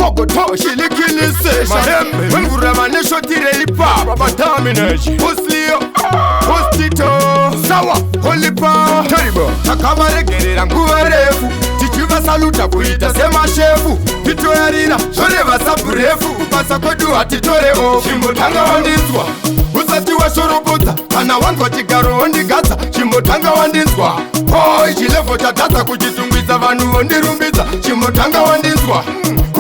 Kogoto, shilikini session Mahembe, wengura manesho tire ipa Rabataminage, Puslio, Pustito Sawa, Holipa Taribo, Takabare gerera nguwa refu Tichuva saluta kuita sema shefu Pito ya rina, shoreva sabu refu Kupasa kodu atitore ofu Shimbotanga wandizwa Usati wa shorobota Kana wangu wa chigaro ondigaza Shimbotanga wandizwa Hoi chilevo chatata kujitungwiza Vanu ondirumbiza Shimbotanga wandizwa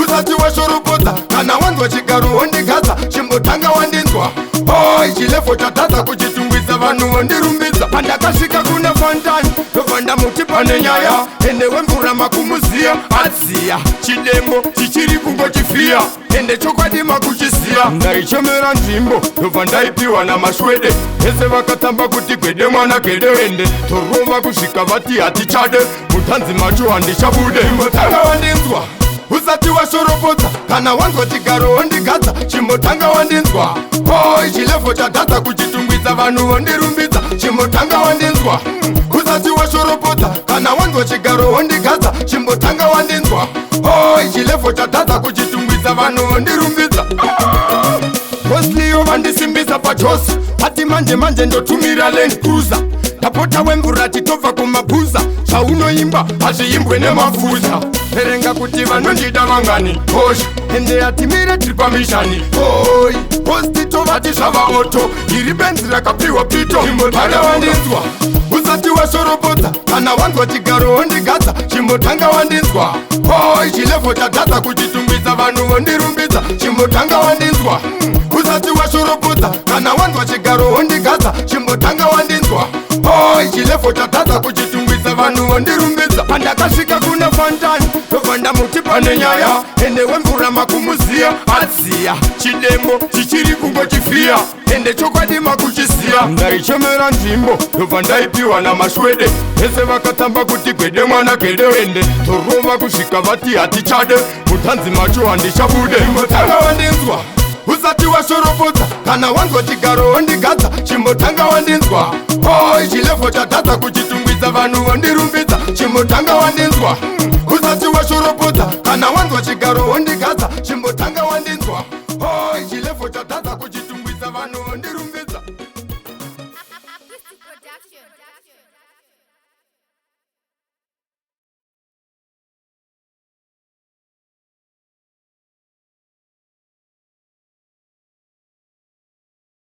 Usati wa shorobota Kana wangu wa chigaro ondigaza Shimbotanga wandizwa Hoi chilevo chatata kujitungwiza Vanu ondirumbiza Panda kashika kuna fantani Tovanda muti pane nyaya Enewe mvura makumuzia Azia Chidembo chichiri kungo chifia Ende chokwadi makuchisia Ndaichemera nzimbo Tova ndaipiwa na mashwede Ese vakatamba kuti gwede mwana gede wende Torova kushika vati hati chade Mutanzi macho handishabude Chimbotanga wandinzwa Usati wa shorobota Kana wanzo chigaro ondigaza Chimbotanga wandinzwa Hoi chilevo chatata kuchitungwiza Vanu ondirumbiza Chimbotanga wandinzwa Usati wa shorobota Kana wanzo chigaro ondigaza Chimbotanga wandinzwa Hoi chilevo chatata kuchitungwiza Vanu ondirumbiza Poslio vandisimbiza pajosi Hati manje ndotumira Land Cruiser Tapota wemvura chitova kumabuza Saunoimba haziimbwe nemafuza Erenga kuti vanondida vangani Hosha Ende atimire tripamishani Hoi Postito vati zvava moto Iri benzi rakapiwa pito Chimbotanga wandinzwa Usati wa shorobota Kana wanzwa chigaro ondigaza Chimbotanga wandinzwa Hoi chilevo chatata kuchitungwiza Vanu ondirumbiza Chimbotanga wandinzwa Usati wa shorobota Kana wanzwa chigaro ondigaza Chimbotanga wandinzwa Hoi chilevo chatata kuchitungwiza Vanu ondirumbiza Panda kashika kuna fantani Tovanda muti pane nyaya Enewe mvura makumuzia Azia Chidembo chichiri kungo chifia Ende chokwadi makuchisia Ndaichemera nzimbo Tova ndaipiwa na mashwede Ese vakatamba kuti gwede mwana gede wende Torova kushika vati hati chade Mutanzi macho handishabude Chimbotanga wandinzwa Usati wa shorobota Kana wanzwa chigaro ondigaza Chimbotanga wandinzwa Hoi chilevo chatata kuchitungwiza Vanu ondirumbiza Chimbotanga wandinzwa Usati wa shorobota Kana wanzwa chigaro ondigaza